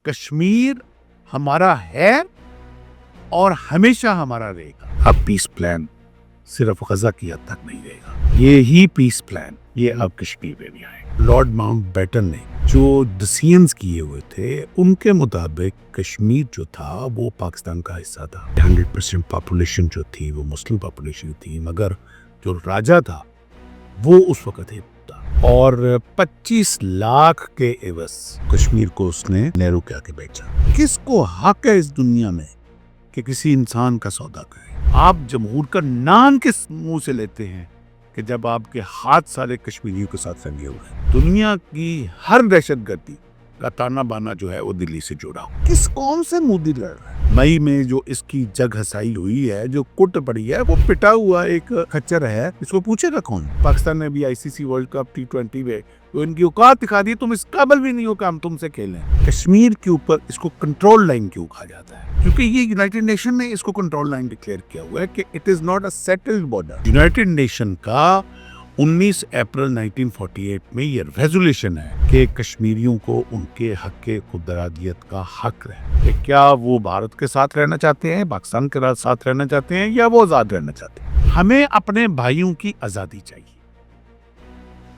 کشمیر ہمارا ہے اور ہمیشہ ہمارا رہے گا۔ اب پیس پلان صرف غزہ کی حد تک نہیں رہے گا، یہی پیس پلان یہ اب کشمیر میں بھی آئے۔ لارڈ ماؤنٹ بیٹن نے جو ڈسیزنز کیے ہوئے تھے ان کے مطابق کشمیر جو تھا وہ پاکستان کا حصہ تھا۔ 100% پاپولیشن جو تھی وہ مسلم پاپولیشن تھی، مگر جو راجا تھا وہ اس وقت ہندو تھا، اور 25 لاکھ کے عوض کشمیر کو اس نے نہرو کے آگے بیچا۔ کس کو حق ہے اس دنیا میں کہ کسی انسان کا سودا کرے؟ آپ جمہور کا نام کس منہ سے لیتے ہیں کہ جب آپ کے ہاتھ سارے کشمیریوں کے ساتھ رنگے ہوئے ہیں؟ دنیا کی ہر دہشت گردی کا تانا بانا جو ہے وہ دلی سے جڑا ہو۔ کس قوم سے مودی لڑ رہا ہے؟ مئی میں جو اس کی جگ ہسائی ہوئی ہے، جو کٹ پڑی ہے، وہ پٹا ہوا ایک کچر ہے، اس کو پوچھے گا کون؟ پاکستان نے بھی ICC ورلڈ کپ T20 میں تو ان کی اوقات دکھا دی، تم اس قابل بھی نہیں ہو کہ ہم تم سے کھیلیں۔ کشمیر کے اوپر اس کو کنٹرول لائن کیوں کہا جاتا ہے؟ کیونکہ یہ یونائٹڈ نیشن نے اس کو کنٹرول لائن ڈکلیئر کیا ہوا ہے کہ it is not a settled border. United nation کا 19 اپریل 1948 میں یہ ریزولوشن ہے کہ کشمیریوں کو ان کے حق خود ارادیت کا حق ہے کہ کیا وہ بھارت کے ساتھ رہنا چاہتے ہیں، پاکستان کے ساتھ رہنا چاہتے ہیں، یا وہ آزاد رہنا چاہتے ہیں۔ ہمیں اپنے بھائیوں کی آزادی چاہیے،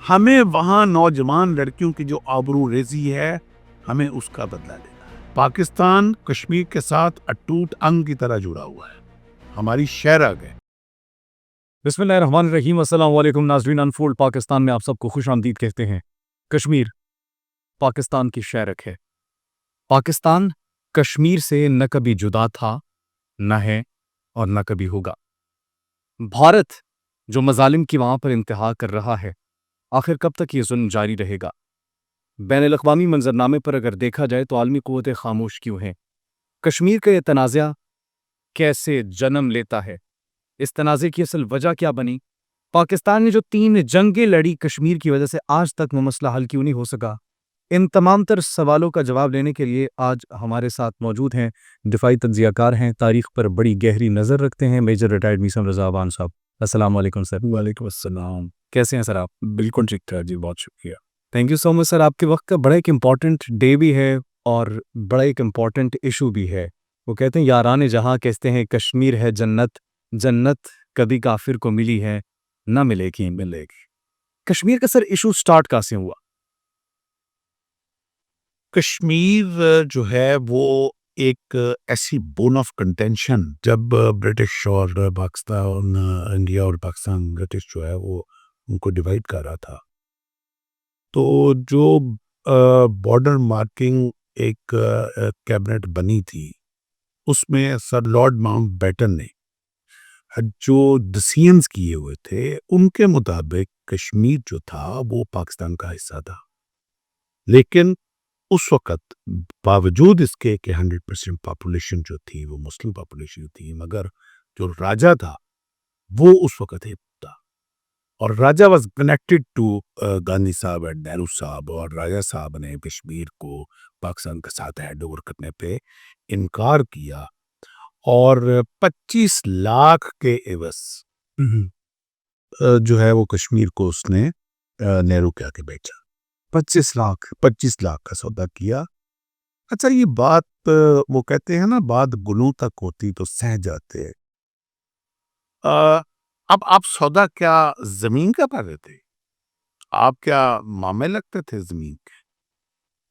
ہمیں وہاں نوجوان لڑکیوں کی جو آبرو ریزی ہے ہمیں اس کا بدلہ لینا ہے۔ پاکستان کشمیر کے ساتھ اٹوٹ انگ کی طرح جڑا ہوا ہے، ہماری شہرگ ہے۔ بسم اللہ الرحمن الرحیم۔ السلام علیکم ناظرین، انفولڈ پاکستان میں آپ سب کو خوش آمدید کہتے ہیں۔ کشمیر پاکستان کی شہرک ہے۔ پاکستان کشمیر سے نہ کبھی جدا تھا، نہ ہے اور نہ کبھی ہوگا۔ بھارت جو مظالم کی وہاں پر انتہا کر رہا ہے، آخر کب تک یہ ظلم جاری رہے گا؟ بین الاقوامی منظرنامے پر اگر دیکھا جائے تو عالمی قوتیں خاموش کیوں ہیں؟ کشمیر کا یہ تنازع کیسے جنم لیتا ہے؟ اس تنازع کی اصل وجہ کیا بنی؟ پاکستان نے جو 3 جنگیں لڑی کشمیر کی وجہ سے، آج تک وہ مسئلہ حل کیوں نہیں ہو سکا؟ ان تمام تر سوالوں کا جواب لینے کے لیے آج ہمارے ساتھ موجود ہیں، دفاعی تجزیہ کار ہیں، تاریخ پر بڑی گہری نظر رکھتے ہیں، میجر ریٹائرڈ میثم رضا افغان صاحب۔ السلام علیکم سر۔ وعلیکم السلام۔ کیسے ہیں سر آپ؟ بالکل ٹھیک ٹھاک جی، بہت شکریہ۔ تھینک یو سو مچ سر۔ آپ کے وقت کا بڑا ایک امپورٹنٹ ڈے بھی ہے اور بڑا ایک امپورٹنٹ ایشو بھی ہے۔ وہ کہتے ہیں یاران جہاں کہتے ہیں کشمیر ہے جنت، جنت کبھی کافر کو ملی ہے نہ ملے گی۔ کشمیر کا سر ایشو سٹارٹ کہاں سے ہوا؟ کشمیر جو ہے وہ ایک ایسی بون آف کنٹینشن، جب برٹش اور پاکستان، انڈیا اور پاکستان، برٹش جو ہے وہ ان کو ڈیوائڈ کر رہا تھا، تو جو بارڈر مارکنگ ایک کیبنٹ بنی تھی، اس میں سر لارڈ ماؤنٹ بیٹن نے جو ڈسیزنز کیے ہوئے تھے ان کے مطابق کشمیر جو تھا وہ پاکستان کا حصہ تھا، لیکن اس وقت باوجود اس کے کہ 100% پاپولیشن جو تھی وہ مسلم پاپولیشن تھی، مگر جو راجا تھا وہ اس وقت ہندو تھا، اور راجا واز کنیکٹڈ ٹو گاندھی صاحب اینڈ نہرو صاحب، اور راجا صاحب نے کشمیر کو پاکستان کے ساتھ ہینڈ اوور کرنے پہ انکار کیا، اور 25 لاکھ کے عوض جو ہے وہ کشمیر کو اس نے نہرو کے آگے بیچا۔ 25 لاکھ کا سودا کیا۔ اچھا، یہ بات وہ کہتے ہیں نا، بات گلوں تک ہوتی تو سہ جاتے۔ اب آپ سودا کیا زمین کا کر رہے تھے؟ آپ کیا معاملے لگتے تھے زمین کے؟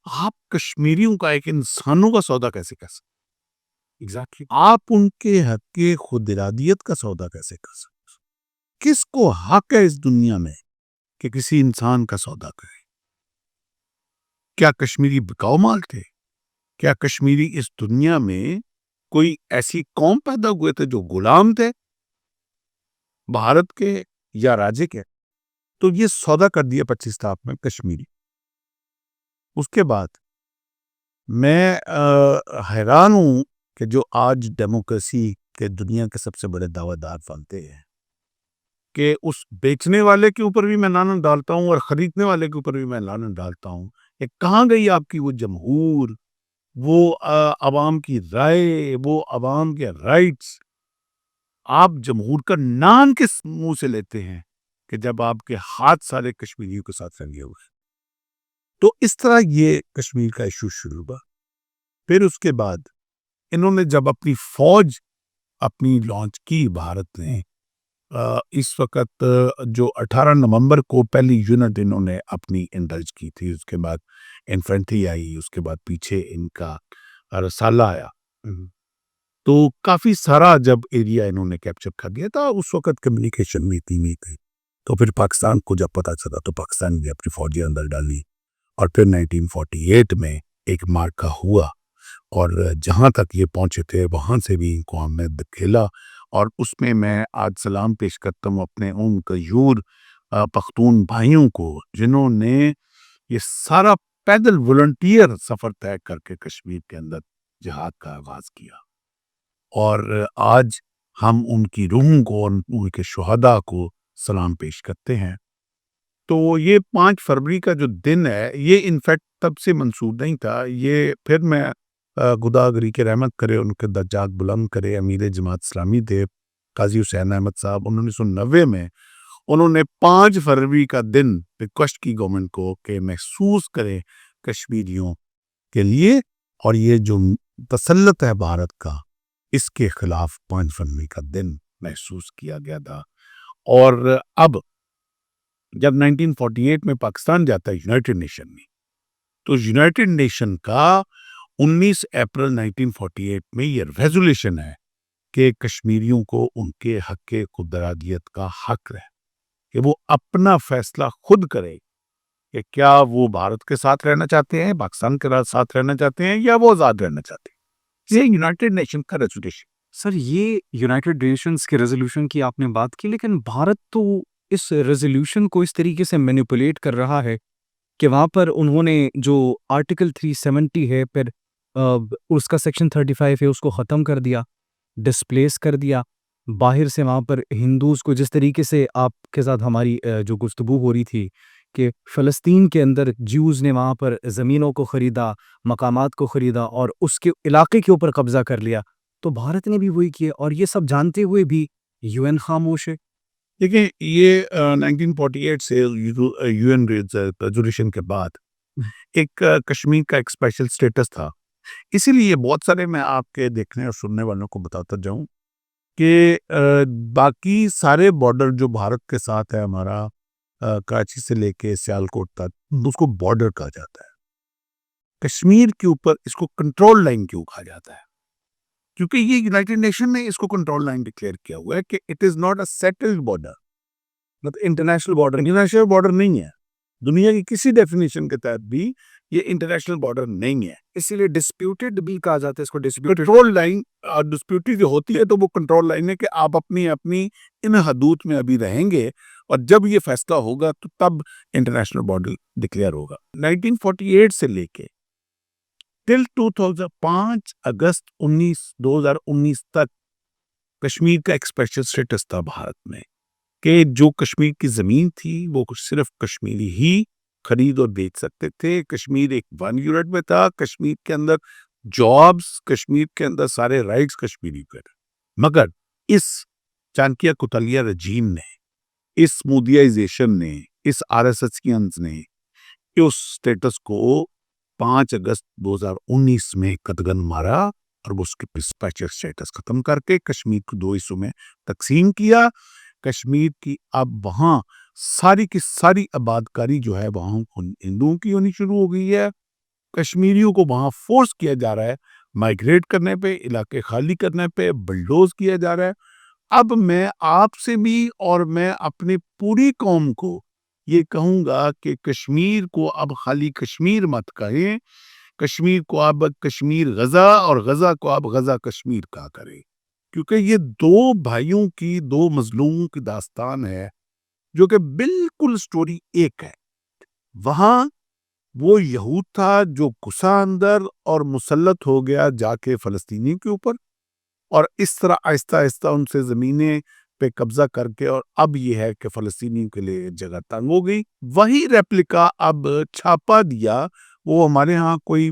آپ کشمیریوں کا، ایک انسانوں کا سودا کیسے کر سکتے؟ ایگزیکٹلی، آپ ان کے حق خود ارادیت کا سودا کیسے کر سکتے؟ کس کو حق ہے اس دنیا میں کہ کسی انسان کا سودا کرے؟ کیا کشمیری بکاؤ مال تھے؟ کیا کشمیری اس دنیا میں کوئی ایسی قوم پیدا ہوئے تھے جو غلام تھے بھارت کے یا راجے کے؟ تو یہ سودا کر دیا 25 لاکھ میں کشمیری۔ اس کے بعد میں حیران ہوں کہ جو آج ڈیموکریسی کے دنیا کے سب سے بڑے دعویٰ دار بنتے ہیں کہ اس بیچنے والے کے اوپر بھی میں لعنت ڈالتا ہوں اور خریدنے والے کے اوپر بھی میں لعنت ڈالتا ہوں کہ کہاں گئی آپ کی وہ جمہور، وہ عوام کی رائے، وہ عوام کے رائٹس؟ آپ جمہور کا نام کس منہ سے لیتے ہیں کہ جب آپ کے ہاتھ سارے کشمیریوں کے ساتھ رنگے ہوئے؟ تو اس طرح یہ کشمیر کا ایشو شروع ہوا۔ پھر اس کے بعد انہوں نے جب اپنی فوج اپنی لانچ کی بھارت نے، اس وقت جو 18 نومبر کو پہلی یونٹ انہوں نے اپنی انڈلج کی تھی، اس کے بعد انفینٹری آئی، اس کے بعد پیچھے ان کا رسالہ آیا، تو کافی سارا جب ایریا انہوں نے کیپچر کر لیا تھا. اس وقت کمیونیکیشن بھی اتنی نہیں تھی، تو پھر پاکستان کو جب پتہ چلا تو پاکستان نے اپنی فوجیں اندر ڈالی، اور پھر 1948 میں ایک مارکا ہوا، اور جہاں تک یہ پہنچے تھے وہاں سے بھی ان کو ہم نے دکھیلا. اور اس میں آج سلام پیش کرتا ہوں اپنے ان غیور پختون بھائیوں کو جنہوں نے یہ سارا پیدل والنٹیئر سفر طے کر کے کشمیر کے اندر جہاد کا آغاز کیا. اور آج ہم ان کی روحوں کو اور ان کے شہداء کو سلام پیش کرتے ہیں. تو یہ 5 فروری کا جو دن ہے، یہ انفیکٹ تب سے منسوخ نہیں تھا. یہ پھر میں خدا گری کے رحمت کرے، ان کے درجات بلند کرے، امیر جماعت اسلامی تھے قاضی حسین احمد صاحب، 1990 میں انہوں نے 5 فروری کا دن ریکویسٹ کی گورنمنٹ کو کہ محسوس کرے کشمیریوں کے لیے، اور یہ جو تسلط ہے بھارت کا، اس کے خلاف 5 فروری کا دن محسوس کیا گیا تھا. اور اب جب 1948 میں پاکستان جاتا ہے یونائٹڈ نیشن میں، تو یونائٹڈ نیشن کا 19 اپریل 1948 میں یہ ریزولوشن ہے کہ کشمیریوں کو ان کے حق خودارادیت کا حق ہے کہ وہ اپنا فیصلہ خود کرے کہ کیا وہ بھارت کے ساتھ رہنا چاہتے ہیں، پاکستان کے ساتھ رہنا چاہتے ہیں، یا وہ آزاد رہنا چاہتے ہیں. یہ یونائٹڈ نیشن کا ریزولوشن. سر، یہ یونائٹڈ نیشنز کے ریزولوشن کی آپ نے بات کی، لیکن بھارت تو اس ریزولوشن کو اس طریقے سے مینیپولیٹ کر رہا ہے کہ وہاں پر انہوں نے جو آرٹیکل 370 ہے، پھر اس کا سیکشن 35 ہے، اس کو ختم کر دیا، ڈسپلیس کر دیا. باہر سے وہاں پر ہندوز کو، جس طریقے سے آپ کے ساتھ ہماری جو گفتگو ہو رہی تھی کہ فلسطین کے اندر جیوز نے وہاں پر زمینوں کو خریدا، مقامات کو خریدا اور اس کے علاقے کے اوپر قبضہ کر لیا، تو بھارت نے بھی وہی کیا، اور یہ سب جانتے ہوئے بھی یو این خاموش ہے. دیکھیں، یہ 1948 سے یو این ریزولوشن کے بعد ایک کشمیر کا ایک اسپیشل سٹیٹس تھا. اسی لیے بہت سارے میں آپ کے دیکھنے اور سننے والوں کو بتاتا جاؤں کہ باقی سارے بارڈر جو بھارت کے ساتھ ہے ہمارا، کراچی سے لے کے سیالکوٹ تک، اس کو بارڈر کہا جاتا ہے. کشمیر کے اوپر اس کو کنٹرول لائن کیوں کہا جاتا ہے؟ کیونکہ یہ یونائٹڈ نیشن نے اس کو کنٹرول لائن ڈکلیئر کیا ہوا ہے کہ it is not a settled border, مطلب انٹرنیشنل بارڈر. انٹرنیشنل بارڈر نہیں ہے دنیا کی کسی ڈیفینیشن کے تحت بھی، یہ انٹرنیشنل بارڈر نہیں ہے. اسی لیے ڈسپیوٹڈ بھی کہا جاتا ہے اس کو. ڈسپیوٹڈ کنٹرول لائن ڈسپیوٹڈ جو ہوتی ہے تو وہ کنٹرول لائن ہے کہ آپ اپنی ان حدود میں ابھی رہیں گے، اور جب یہ فیصلہ ہوگا تو تب انٹرنیشنل بارڈر ڈکلیئر ہوگا. 1948 سے لے کے ٹل 5 اگست 2019 تک کشمیر کا ایک اسپیشل سٹیٹس تھا بھارت میں، کہ جو کشمیر کی زمین تھی وہ صرف کشمیری ہی خرید اور بیچ سکتے تھے. کشمیر ایک 1 یونٹ میں تھا. کشمیر کے اندر جابز، کشمیر کے اندر سارے رائٹس کشمیری پر. مگر اس چانکیہ کوتلیہ رجیم نے، اس مودیائزیشن نے، اس RSSians نے اس سٹیٹس کو 5 اگست 2019 میں قدغن مارا، اور وہ اس کے اسپیشل سٹیٹس ختم کر کے کشمیر کو 2 حصوں میں تقسیم کیا. کشمیر کی اب وہاں ساری کی ساری آبادکاری جو ہے وہاں ہندوؤں کی ہونی شروع ہو گئی ہے. کشمیریوں کو وہاں فورس کیا جا رہا ہے مائگریٹ کرنے پہ، علاقے خالی کرنے پہ، بلڈوز کیا جا رہا ہے. اب میں آپ سے بھی اور میں اپنی پوری قوم کو یہ کہوں گا کہ کشمیر کو اب خالی کشمیر مت کہیں، کشمیر کو اب کشمیر غزہ، اور غزہ کو اب غزہ کشمیر کہا کرے. کیونکہ یہ 2 بھائیوں کی، 2 مظلوموں کی داستان ہے جو کہ بالکل سٹوری ایک ہے. وہاں وہ یہود تھا جو گھسا اندر اور مسلط ہو گیا جا کے فلسطینیوں کے اوپر، اور اس طرح آہستہ آہستہ ان سے زمینیں پہ قبضہ کر کے، اور اب یہ ہے کہ فلسطینیوں کے لیے جگہ تنگ ہو گئی. وہی ریپلیکا اب چھاپا دیا. وہ ہمارے ہاں کوئی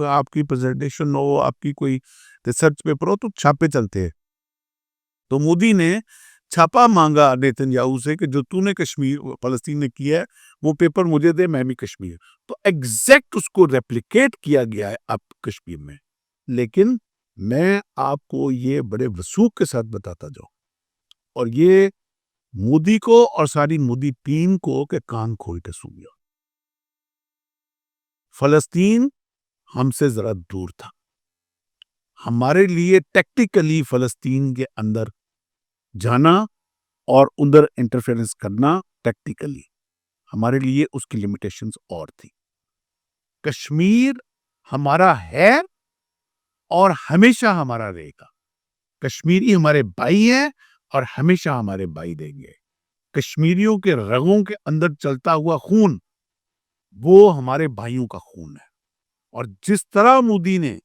آپ کی پریزنٹیشن ہو، آپ کی کوئی ریسرچ پیپر ہو تو چھاپے چلتے ہیں. تو مودی نے چھاپا مانگا نیتن یاہو سے کہ جو تو نے کشمیر فلسطین نے کیا ہے وہ پیپر مجھے دے، میں بھی کشمیر. تو ایگزیکٹ اس کو ریپلیکیٹ کیا گیا ہے اب کشمیر میں. لیکن میں آپ کو یہ بڑے وثوق کے ساتھ بتاتا جاؤں، اور یہ مودی کو اور ساری مودی ٹیم کو کہ کان کھول کے سن لو۔ فلسطین ہم سے ذرا دور تھا، ہمارے لیے ٹیکٹیکلی فلسطین کے اندر جانا اور ادھر انٹرفیئرنس کرنا ٹیکٹیکلی ہمارے لیے اس کی لمیٹیشنز اور تھی۔ کشمیر ہمارا ہے اور ہمیشہ ہمارا رہے گا۔ کشمیری ہمارے بھائی ہیں اور ہمیشہ ہمارے بھائی دیں گے۔ کشمیریوں کے رگوں کے اندر چلتا ہوا خون وہ ہمارے بھائیوں کا خون ہے، اور جس طرح مودی نے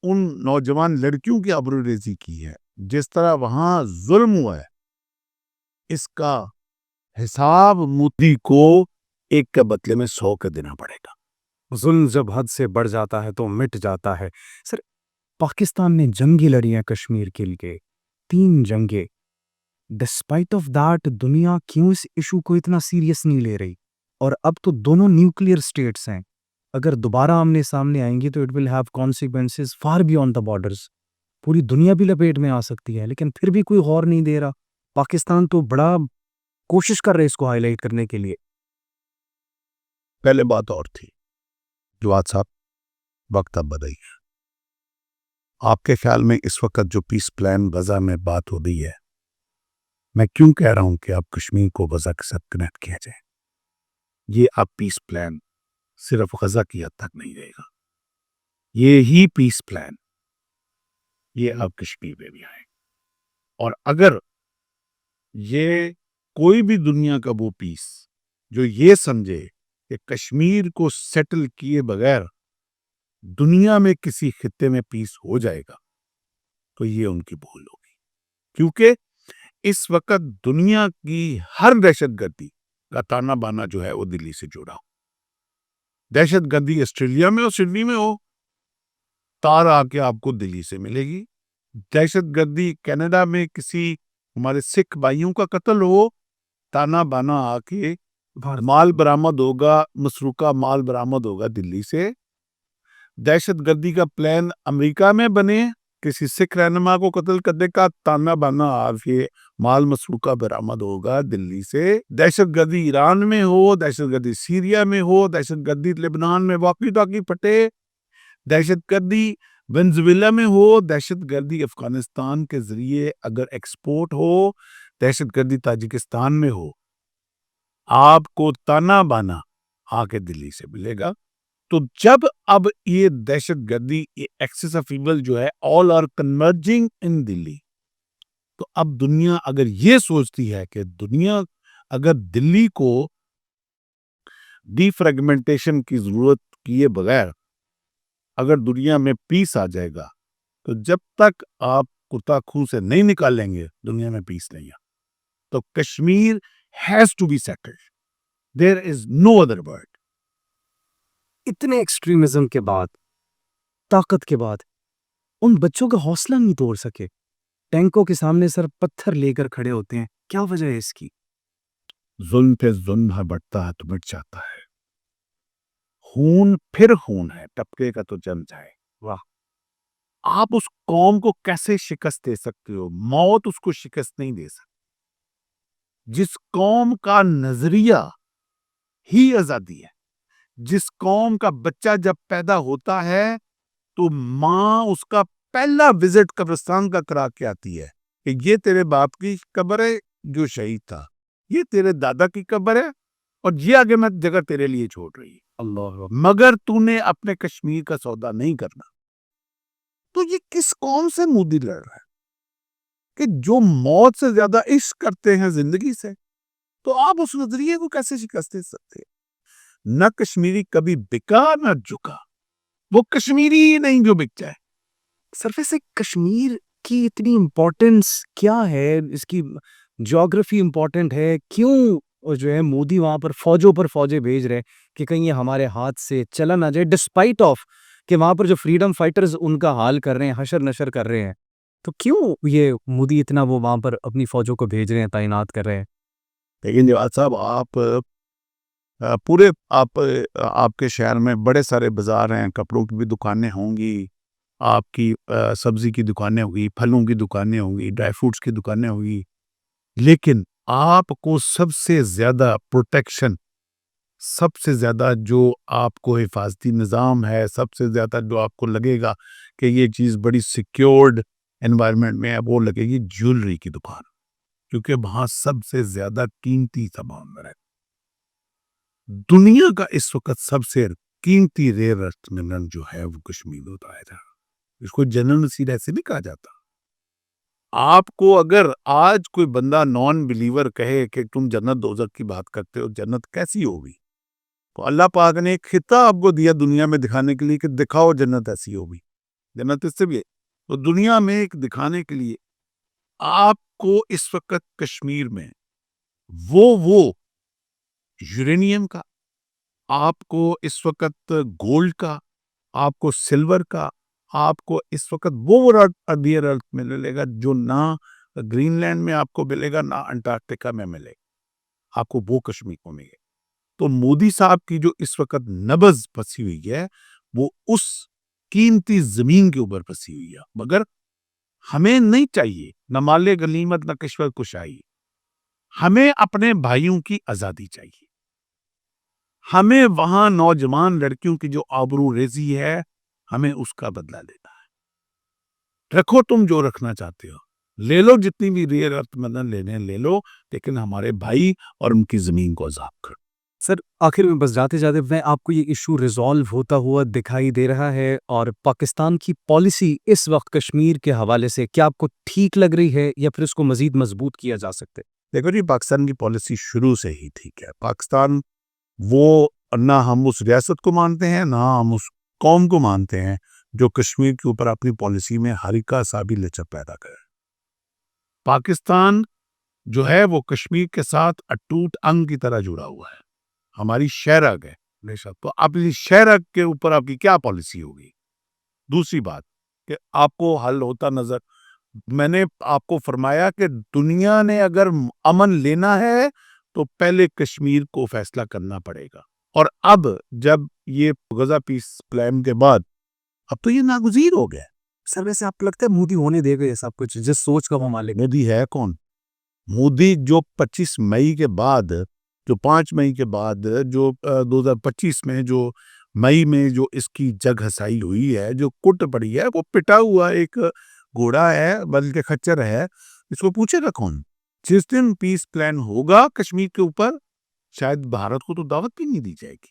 ان نوجوان لڑکیوں کی آبروریزی کی ہے، جس طرح وہاں ظلم ہوا ہے، اس کا حساب مودی کو ایک کے بدلے میں 100 کا دینا پڑے گا۔ ظلم جب حد سے بڑھ جاتا ہے تو مٹ جاتا ہے۔ سر، پاکستان نے جنگیں لڑی ہیں کشمیر کے لیے، 3 جنگیں۔ ڈسپائٹ آف دیٹ دنیا کیوں اس ایشو کو اتنا سیریس نہیں لے رہی؟ اور اب تو دونوں نیوکلیئر سٹیٹس ہیں، اگر دوبارہ آمنے سامنے آئیں گی تو it will have consequences for beyond the borders. پوری دنیا بھی لپیٹ میں آ سکتی ہے، لیکن پھر بھی کوئی غور نہیں دے رہا۔ پاکستان تو بڑا کوشش کر رہے اس کو ہائی لائٹ کرنے کے لیے۔ پہلے بات اور تھی، جواد صاحب، وقت اب بدل گیا۔ آپ کے خیال میں اس وقت جو پیس پلان غزہ میں بات ہو رہی ہے، میں کیوں کہہ رہا ہوں کہ آپ کشمیر کو غزہ کے ساتھ کنیکٹ کیا جائے؟ یہ اب پیس پلان صرف غزہ کی حد تک نہیں رہے گا، یہ ہی پیس پلان یہ اب کشمیر میں بھی آئے۔ اور اگر یہ کوئی بھی دنیا کا وہ پیس جو یہ سمجھے کہ کشمیر کو سیٹل کیے بغیر دنیا میں کسی خطے میں پیس ہو جائے گا تو یہ ان کی بھول ہوگی، کیونکہ اس وقت دنیا کی ہر دہشت گردی کا تانا بانا جو ہے وہ دلی سے جڑا ہو۔ دہشت گردی آسٹریلیا میں اور سڈنی میں ہو، تار آ کے آپ کو دلی سے ملے گی۔ دہشت گردی کینیڈا میں کسی ہمارے سکھ بھائیوں کا قتل ہو، تانا بانا آ کے مال برآمد ہوگا، مسروقہ مال برآمد ہوگا دلی سے۔ دہشت گردی کا پلان امریکہ میں بنے، کسی سکھ رہنما کو قتل کرنے کا، تانا بانا آ کے مال مسروقہ برآمد ہوگا دلی سے۔ دہشت گردی ایران میں ہو، دہشت گردی سیریا میں ہو، دہشت گردی لبنان میں واقعی ٹاکی پھٹے، دہشت گردی وینزویلا میں ہو، دہشت گردی افغانستان کے ذریعے اگر ایکسپورٹ ہو، دہشت گردی تاجکستان میں ہو، آپ کو تانا بانا آ کے دلی سے ملے گا۔ تو جب اب یہ دہشت گردی ایکسس آف ایول جو ہے آل آر کنورجنگ ان دلی، تو اب دنیا اگر یہ سوچتی ہے کہ دنیا اگر دلی کو ڈی فریگمنٹیشن کی ضرورت کیے بغیر اگر دنیا میں پیس آ جائے گا، تو جب تک آپ کتا خوں سے نہیں نکالیں گے دنیا میں پیس نہیں ہے۔ تو Kashmir has to be settled, there is no other word. اتنے ایکسٹریمزم کے بعد، طاقت کے بعد، ان بچوں کا حوصلہ نہیں توڑ سکے، ٹینکوں کے سامنے سر پتھر لے کر کھڑے ہوتے ہیں، کیا وجہ ہے اس کی؟ ظلم پہ ظلم بڑھتا ہے تو مٹ جاتا ہے، خون پھر خون ہے، ٹپکے کا تو جم جائے۔ واہ! آپ اس قوم کو کیسے شکست دے سکتے ہو؟ موت اس کو شکست نہیں دے سکتی۔ جس قوم کا نظریہ ہی آزادی ہے، جس قوم کا بچہ جب پیدا ہوتا ہے تو ماں اس کا پہلا وزٹ قبرستان کا کرا کے آتی ہے کہ یہ تیرے باپ کی قبر ہے جو شہید تھا، یہ تیرے دادا کی قبر ہے، اور یہ آگے میں جگہ تیرے لیے چھوڑ رہی ہے، اللہ! مگر تو نے اپنے کشمیر کا سودا نہیں کرنا۔ تو یہ کس قوم سے مودی لڑ رہا ہے کہ جو موت سے زیادہ عشق کرتے ہیں زندگی سے؟ تو آپ اس نظریے کو کیسے شکست دے سکتے ہیں؟ نہ کشمیری کبھی بکا نہ جھکا، وہ کشمیری ہی نہیں جو بک جائے۔ سرفے سے کشمیر کی اتنی امپورٹنس کیا ہے؟ اس کی جیوگرافی امپورٹنٹ ہے کیوں جو ہے مودی وہاں پر فوجیں بھیج رہے کہ کہیں یہ ہمارے ہاتھ سے چلا نہ جائے، ڈسپائٹ آف کہ وہاں پر جو فریڈم فائٹرز ان کا حال کر رہے ہیں، حشر نشر کر رہے ہیں، تو کیوں یہ مودی اتنا وہ وہاں پر اپنی فوجوں کو بھیج رہے ہیں، تعینات کر رہے ہیں؟ لیکن جواد صاحب، آپ کے شہر میں بڑے سارے بازار ہیں، کپڑوں کی بھی دکانیں ہوں گی، آپ کی سبزی کی دکانیں ہوگی، پھلوں کی دکانیں ہوگی، ڈرائی فروٹس کی دکانیں ہوگی، لیکن آپ کو سب سے زیادہ پروٹیکشن، سب سے زیادہ جو آپ کو حفاظتی نظام ہے، سب سے زیادہ جو آپ کو لگے گا کہ یہ چیز بڑی سیکیورڈ انوائرمنٹ میں ہے، وہ لگے گی جیولری کی دکان، کیونکہ وہاں سب سے زیادہ قیمتی سامان ہے۔ دنیا کا اس وقت سب سے قیمتی ریئر ارتھ منرل جو ہے وہ کشمیر ہوتا ہے۔ اس کو جنرل نصیر ایسے نہیں کہا جاتا۔ آپ کو اگر آج کوئی بندہ نان بلیور کہے کہ تم جنت دوزخ کی بات کرتے ہو، جنت کیسی ہوگی، تو اللہ پاک نے ایک خطہ آپ کو دیا دنیا میں دکھانے کے لیے کہ دکھاؤ جنت ایسی ہوگی۔ جنت اس سے بھی ہے، تو دنیا میں ایک دکھانے کے لیے آپ کو اس وقت کشمیر میں وہ یورینیم کا، آپ کو اس وقت گولڈ کا، آپ کو سلور کا، آپ کو اس وقت وہ ریئر ارتھ میں ملے گا جو نہ گرین لینڈ میں آپ کو ملے گا، نہ انٹارکٹیکا میں ملے گا، آپ کو وہ کشمیر کو ملے گا۔ تو مودی صاحب کی جو اس وقت نبض پسی ہوئی ہے وہ اس قیمتی زمین کے اوپر پسی ہوئی ہے، مگر ہمیں نہیں چاہیے نہ مال غنیمت نہ کشور کشائی، ہمیں اپنے بھائیوں کی آزادی چاہیے، ہمیں وہاں نوجوان لڑکیوں کی جو آبرو ریزی ہے ہمیں اس کا بدلہ لینا ہے۔ رکھو تم جو رکھنا چاہتے ہو، لے لو جتنی بھی ریئر ارتھ منرل لینے لے لو، لیکن ہمارے بھائی اور ان کی زمین کو آزاد کرو۔ سر آخر میں بس جاتے جاتے میں آپ کو یہ ایشو ریزالو ہوتا ہوا دکھائی دے رہا ہے، اور پاکستان کی پالیسی اس وقت کشمیر کے حوالے سے کیا آپ کو ٹھیک لگ رہی ہے یا پھر اس کو مزید مضبوط کیا جا سکتا ہے؟ دیکھو جی، پاکستان کی پالیسی شروع سے ہی ٹھیک ہے۔ پاکستان وہ نہ ہم اس ریاست کو مانتے ہیں نہ ہم اس قوم کو مانتے ہیں جو کشمیر کے اوپر اپنی پالیسی میں ہلکا سا بھی لچک پیدا کرے۔ پاکستان جو ہے وہ کشمیر کے ساتھ اٹوٹ انگ کی طرح جڑا ہوا ہے، ہماری شہرگ ہے۔ تو اپنی شہرگ کے اوپر آپ کی کیا پالیسی ہوگی؟ دوسری بات کہ آپ کو حل ہوتا نظر، میں نے آپ کو فرمایا کہ دنیا نے اگر امن لینا ہے تو پہلے کشمیر کو فیصلہ کرنا پڑے گا، اور اب جب یہ غزہ پیس پلان کے بعد اب تو یہ ناگزیر ہو گیا۔ سر ویسے آپ کو لگتا ہے مودی ہونے دے گا یہ سب کچھ، جس سوچ کا وہ مالک؟ مودی ہے کون؟ مودی جو 25 مئی کے بعد، جو 5 مئی کے بعد، جو 2025 میں جو مئی میں جو اس کی جگ ہسائی ہوئی ہے، جو کٹ پڑی ہے، وہ پٹا ہوا ایک گھوڑا ہے بلکہ خچر ہے، اس کو پوچھے گا کون؟ جس دن پیس پلان ہوگا کشمیر کے اوپر شاید بھارت کو تو دعوت بھی نہیں دی جائے گی۔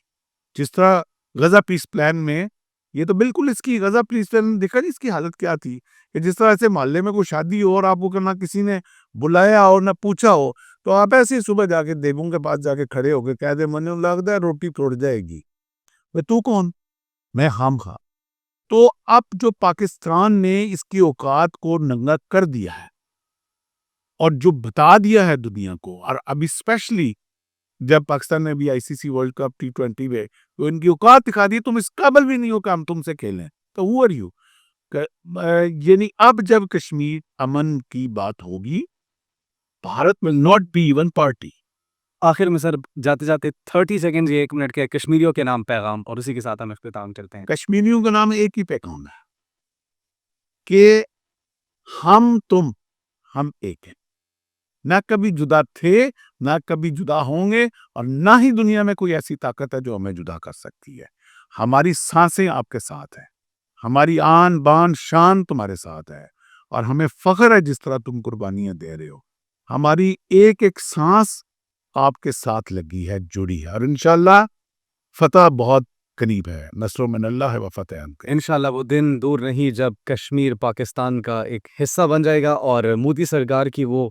جس طرح غزہ پیس پلان میں، یہ تو بالکل اس کی غزہ پیس پلان دیکھا نہیں اس کی حالت کیا تھی، کہ جس طرح ایسے محلے میں کوئی شادی ہو اور آپ کو نہ کسی نے بلایا اور نہ پوچھا ہو، تو آپ ایسے ہی صبح جا کے دیووں کے پاس جا کے کھڑے ہو کے کہہ دے من لگتا ہے روٹی توڑ جائے گی، تو کون؟ میں خام خواہ۔ تو اب جو پاکستان نے اس کی اوقات کو ننگا کر دیا ہے اور جو بتا دیا ہے دنیا کو، اور اب اسپیشلی جب پاکستان نے بھی آئی سی سی ورلڈ کپ T20 میں تو ان کی اوقات دکھا دی، تم اس قابل بھی نہیں ہو کہ ہم تم سے کھیلیں، تو who are you؟ یعنی اب جب کشمیر امن کی بات ہوگی، Bharat will not be even party۔ آخر میں سر جاتے جاتے 30 سیکنڈ 1 منٹ کے کشمیریوں کے نام پیغام، اور اسی کے ساتھ ہم اختتام کرتے ہیں۔ کشمیریوں کا نام ایک ہی پیغام ہے کہ ہم ایک ہیں، نہ کبھی جدا تھے، نہ کبھی جدا ہوں گے، اور نہ ہی دنیا میں کوئی ایسی طاقت ہے جو ہمیں جدا کر سکتی ہے۔ ہماری سانسیں آپ کے ساتھ ہیں، ہماری آن بان شان تمہارے ساتھ ہے، اور ہمیں فخر ہے جس طرح تم قربانیاں دے رہے ہو۔ ہماری ایک ایک سانس آپ کے ساتھ لگی ہے، جڑی ہے، اور انشاءاللہ فتح بہت قریب ہے۔ نصر من اللہ و فتح۔ انشاءاللہ وہ دن دور نہیں جب کشمیر پاکستان کا ایک حصہ بن جائے گا، اور مودی سرکار کی وہ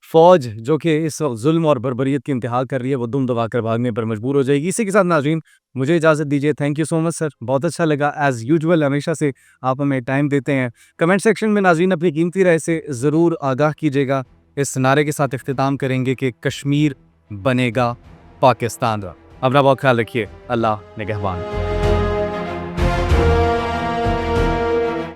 فوج جو کہ اس وقت ظلم اور بربریت کی انتہا کر رہی ہے، وہ دم دبا کر بھاگنے پر مجبور ہو جائے گی۔ اسی کے ساتھ ناظرین مجھے اجازت دیجیے۔ تھینک یو سو مچ سر، بہت اچھا لگا ایز یوزول، ہمیشہ سے آپ ہمیں ٹائم دیتے ہیں۔ کمنٹ سیکشن میں ناظرین اپنی قیمتی رائے سے ضرور آگاہ کیجیے گا۔ اس نعرے کے ساتھ اختتام کریں گے کہ کشمیر بنے گا پاکستان۔ اپنا بہت خیال رکھیے، اللہ نگہبان۔